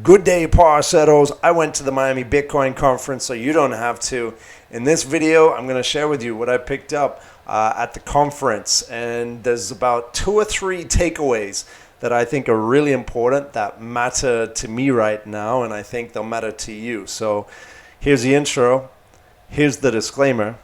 Good day, parceros. I went to the Miami Bitcoin conference, so you don't have to. In this video, I'm going to share with you what I picked up at the conference. And there's about 2 or 3 takeaways that I think are really important that matter to me right now, and I think they'll matter to you. So here's the intro. Here's the disclaimer.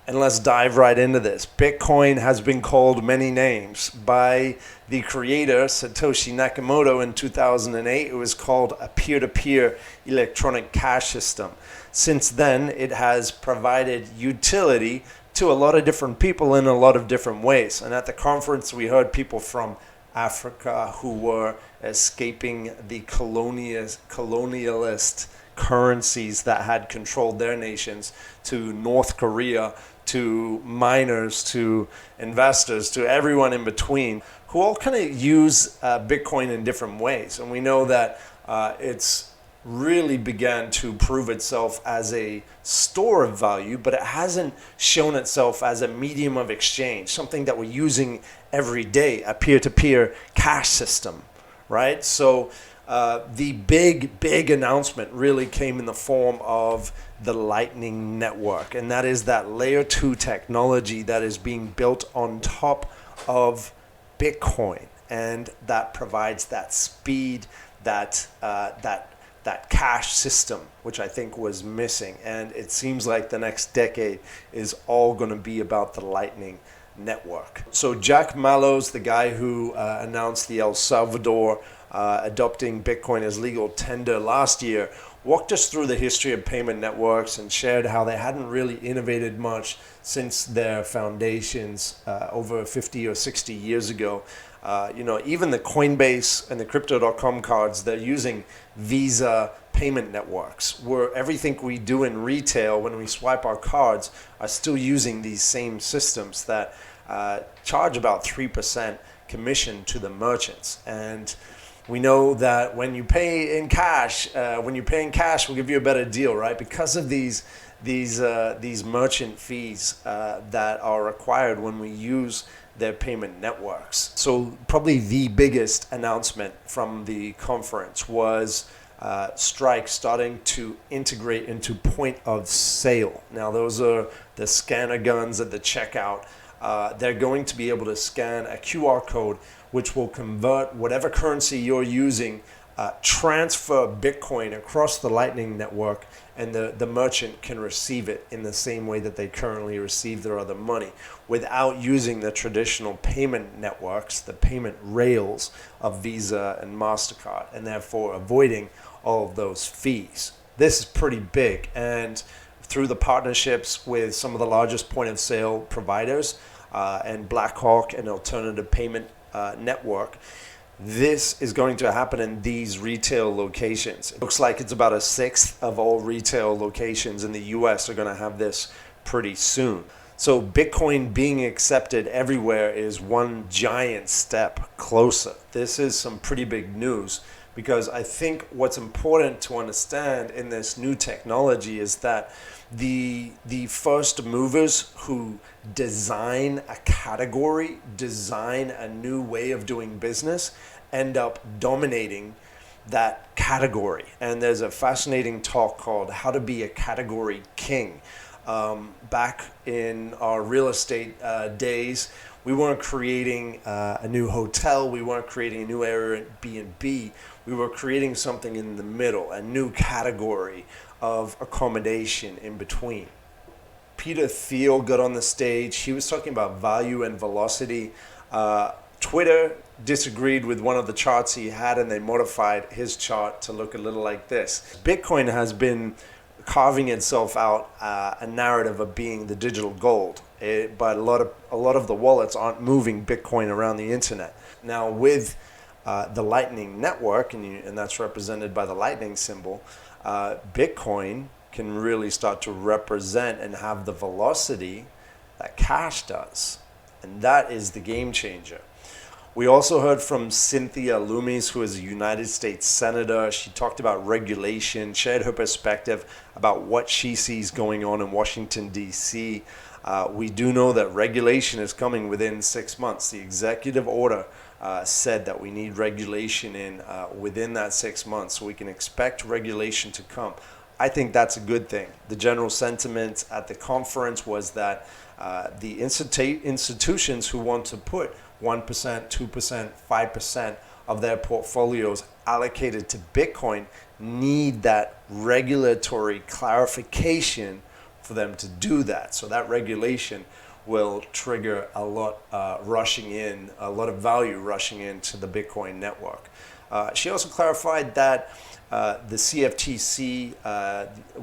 And let's dive right into this. Bitcoin has been called many names. By the creator, Satoshi Nakamoto, in 2008, it was called a peer-to-peer electronic cash system. Since then, it has provided utility to a lot of different people in a lot of different ways. And at the conference, we heard people from Africa who were escaping the colonialist currencies that had controlled their nations, to North Korea, to miners, to investors, to everyone in between, who all kind of use Bitcoin in different ways. And we know that it's really began to prove itself as a store of value, but it hasn't shown itself as a medium of exchange, something that we're using every day, a peer-to-peer cash system, right? So the big announcement really came in the form of the Lightning Network, and that is that layer 2 technology that is being built on top of Bitcoin, and that provides that speed, that cash system, which I think was missing. And it seems like the next decade is all going to be about the Lightning Network. So Jack Mallow's the guy who announced the El Salvador adopting Bitcoin as legal tender last year, walked us through the history of payment networks and shared how they hadn't really innovated much since their foundations over 50 or 60 years ago. Even the Coinbase and the Crypto.com cards, they're using Visa payment networks, where everything we do in retail when we swipe our cards are still using these same systems that charge about 3% commission to the merchants. And we know that when you pay in cash, we'll give you a better deal, right? Because of these merchant fees that are required when we use their payment networks. So probably the biggest announcement from the conference was Strike starting to integrate into point of sale. Now those are the scanner guns at the checkout. They're going to be able to scan a QR code which will convert whatever currency you're using, transfer Bitcoin across the Lightning Network, and the merchant can receive it in the same way that they currently receive their other money, without using the traditional payment networks, the payment rails of Visa and MasterCard, and therefore avoiding all of those fees. This is pretty big, and through the partnerships with some of the largest point of sale providers and Blackhawk and alternative payment network, this is going to happen in these retail locations. It looks like it's about 1/6 of all retail locations in the US are going to have this pretty soon. So Bitcoin being accepted everywhere is one giant step closer. This is some pretty big news, because I think what's important to understand in this new technology is that the first movers who design a category, design a new way of doing business, end up dominating that category. And there's a fascinating talk called How to Be a Category King. Back in our real estate days, we weren't creating a new hotel, we weren't creating a new Airbnb, we were creating something in the middle, a new category of accommodation in between. Peter Thiel got on the stage. He was talking about value and velocity. Twitter disagreed with one of the charts he had, and they modified his chart to look a little like this. Bitcoin has been carving itself out a narrative of being the digital gold, but a lot of the wallets aren't moving Bitcoin around the internet. Now with the Lightning Network, and that's represented by the lightning symbol, Bitcoin can really start to represent and have the velocity that cash does. And that is the game changer. We also heard from Cynthia Lummis, who is a United States Senator. She talked about regulation, shared her perspective about what she sees going on in Washington, D.C. We do know that regulation is coming within 6 months. The executive order said that we need regulation in within that 6 months, so we can expect regulation to come. I think that's a good thing. The general sentiment at the conference was that the institutions who want to put 1%, 2%, 5% of their portfolios allocated to Bitcoin need that regulatory clarification for them to do that. So that regulation will trigger a lot rushing in, a lot of value rushing into the Bitcoin network. She also clarified that the CFTC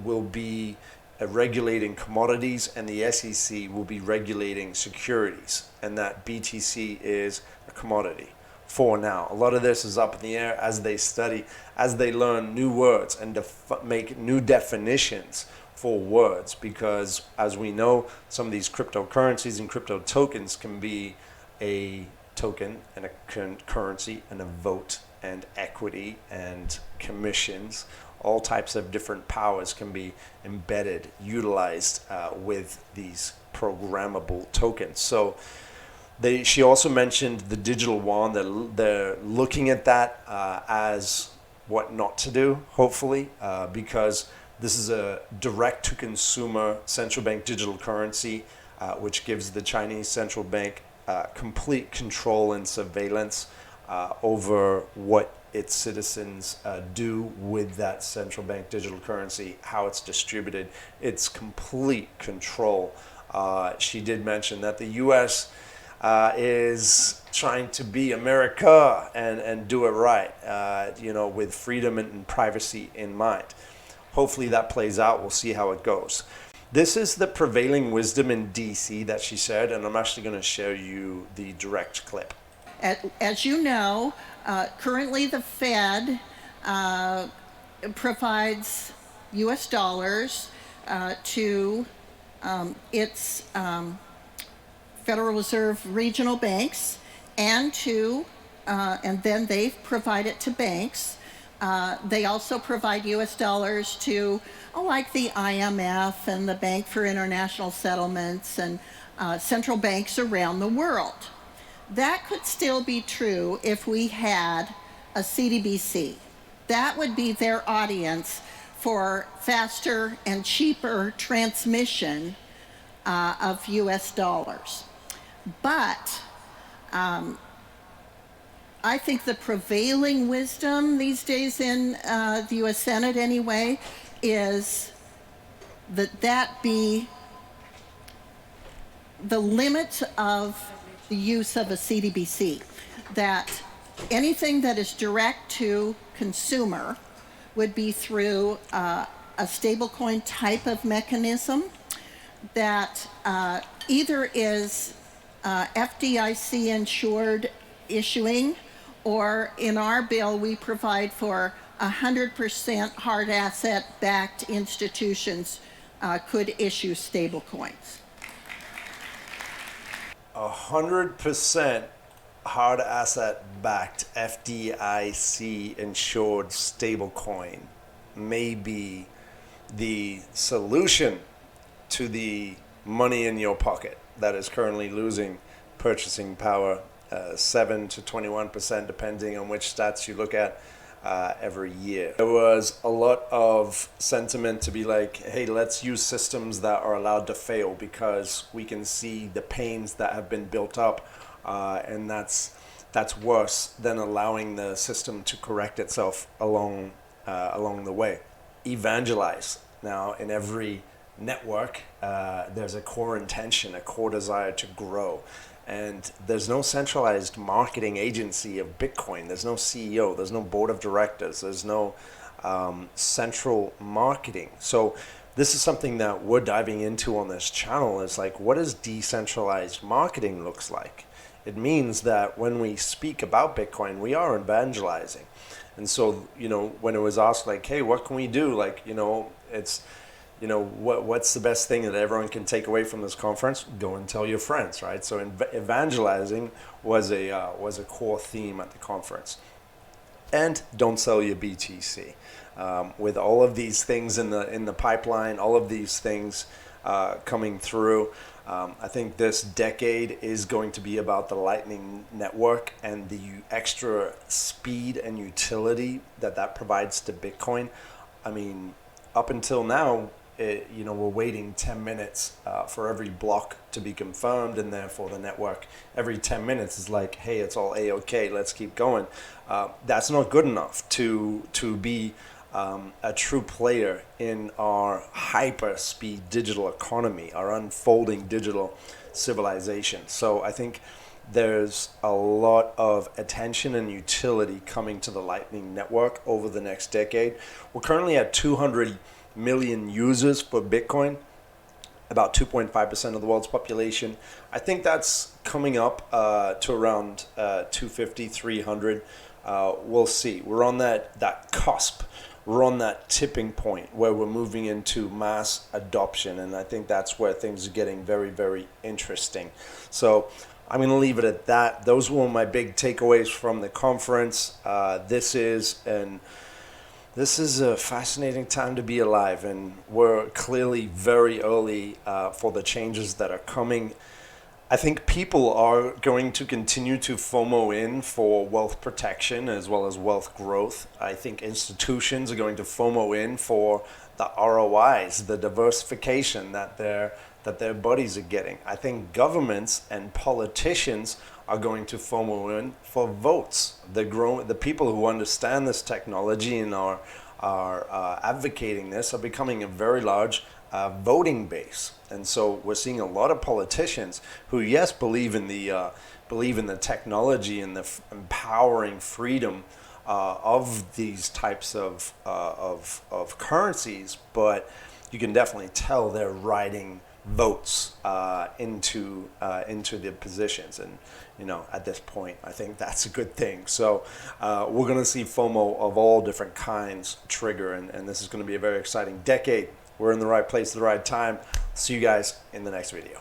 will be regulating commodities and the SEC will be regulating securities, and that BTC is a commodity for now. A lot of this is up in the air as they study, as they learn new words and make new definitions for words, because as we know, some of these cryptocurrencies and crypto tokens can be a token and a currency and a vote and equity and commissions. All types of different powers can be embedded, utilized with these programmable tokens. So she also mentioned the digital yuan. They're looking at that as what not to do, hopefully, because this is a direct-to-consumer central bank digital currency, which gives the Chinese central bank complete control and surveillance over what its citizens do with that central bank digital currency, how it's distributed. It's complete control. She did mention that the U.S. Is trying to be America and do it right, with freedom and privacy in mind. Hopefully that plays out. We'll see how it goes. This is the prevailing wisdom in DC that she said, and I'm actually going to show you the direct clip. As you know, currently the Fed provides US dollars to its Federal Reserve regional banks and then they provide it to banks. They also provide US dollars to like the IMF and the Bank for International Settlements and central banks around the world. That could still be true if we had a CDBC. That would be their audience for faster and cheaper transmission of US dollars. But I think the prevailing wisdom these days in the US Senate anyway is that be the limit of the use of a CDBC, that anything that is direct to consumer would be through a stablecoin type of mechanism that either is FDIC insured issuing, or in our bill we provide for 100% hard asset backed institutions could issue stablecoins. 100% hard asset backed FDIC insured stablecoin may be the solution to the money in your pocket that is currently losing purchasing power, 7 to 21%, depending on which stats you look at, every year. There was a lot of sentiment to be like, hey, let's use systems that are allowed to fail because we can see the pains that have been built up, and that's worse than allowing the system to correct itself along the way. Evangelize. Now, in every network, there's a core intention, a core desire to grow. And there's no centralized marketing agency of Bitcoin. There's no CEO. There's no board of directors. There's no central marketing. So this is something that we're diving into on this channel. Is like, what does decentralized marketing looks like? It means that when we speak about Bitcoin, we are evangelizing. And so, when it was asked like, hey, what can we do? Like, it's, what's the best thing that everyone can take away from this conference? Go and tell your friends, right? So evangelizing was a core theme at the conference. And don't sell your BTC. With all of these things in the pipeline, all of these things coming through, I think this decade is going to be about the Lightning Network and the extra speed and utility that that provides to Bitcoin. I mean, up until now, we're waiting 10 minutes for every block to be confirmed, and therefore the network every 10 minutes is like, hey, it's all A-OK, let's keep going. That's not good enough to be a true player in our hyper-speed digital economy, our unfolding digital civilization. So I think there's a lot of attention and utility coming to the Lightning Network over the next decade. We're currently at 200 million users for Bitcoin, about 2.5% of the world's population. I think that's coming up to around 250, 300. We'll see. We're on that cusp. We're on that tipping point where we're moving into mass adoption, and I think that's where things are getting very, very interesting. So I'm going to leave it at that. Those were my big takeaways from the conference. This is a fascinating time to be alive, and we're clearly very early for the changes that are coming. I think people are going to continue to FOMO in for wealth protection as well as wealth growth. I think institutions are going to FOMO in for the ROIs, the diversification that their buddies are getting. I think governments and politicians are going to FOMO in for votes. The people who understand this technology and are advocating this are becoming a very large voting base. And so we're seeing a lot of politicians who, yes, believe in the technology and the empowering freedom of these types of currencies, but you can definitely tell they're riding votes into the positions, and at this point I think that's a good thing. So we're going to see FOMO of all different kinds trigger, and this is going to be a very exciting decade. We're in the right place at the right time. See you guys in the next video.